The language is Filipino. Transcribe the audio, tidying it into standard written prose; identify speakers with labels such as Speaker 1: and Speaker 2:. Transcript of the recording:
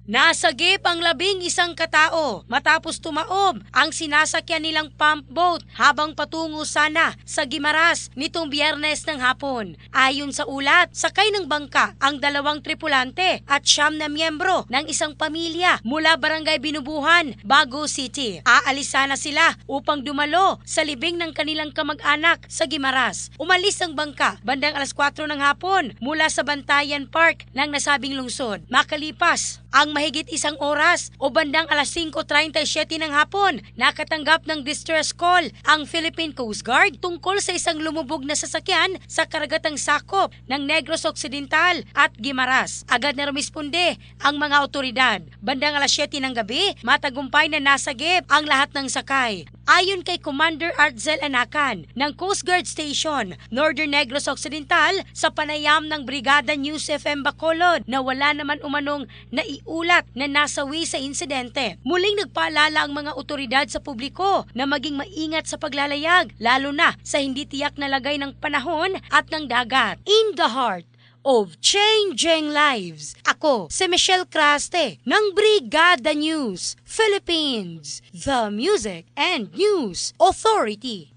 Speaker 1: Nasagip ang 11 katao matapos tumaob ang sinasakyan nilang pump boat habang patungo sana sa Guimaras nitong Biyernes ng hapon. Ayon sa ulat, sakay ng bangka ang 2 tripulante at 9 na miyembro ng isang pamilya mula Barangay Binubuhan, Bago City. Aalis sana sila upang dumalo sa libing ng kanilang kamag-anak sa Guimaras. Umalis ang bangka bandang alas 4 ng hapon mula sa Bantayan Park ng nasabing lungsod. Makalipas ang mahigit 1 oras o bandang alas 5:37 ng hapon, nakatanggap ng distress call ang Philippine Coast Guard tungkol sa isang lumubog na sasakyan sa karagatang sakop ng Negros Occidental at Guimaras. Agad na rumisponde ang mga otoridad. Bandang alas 7 ng gabi, matagumpay na nasagip ang lahat ng sakay. Ayon kay Commander Artzel Anacan ng Coast Guard Station, Northern Negros Occidental, sa panayam ng Brigada News FM Bacolod na wala naman umanong naiulat na nasawi sa insidente. Muling nagpaalala ang mga otoridad sa publiko na maging maingat sa paglalayag, lalo na sa hindi tiyak na lagay ng panahon at ng dagat. In the heart of changing lives. Ako, si Michelle Craste ng Brigada News Philippines, the Music and News Authority.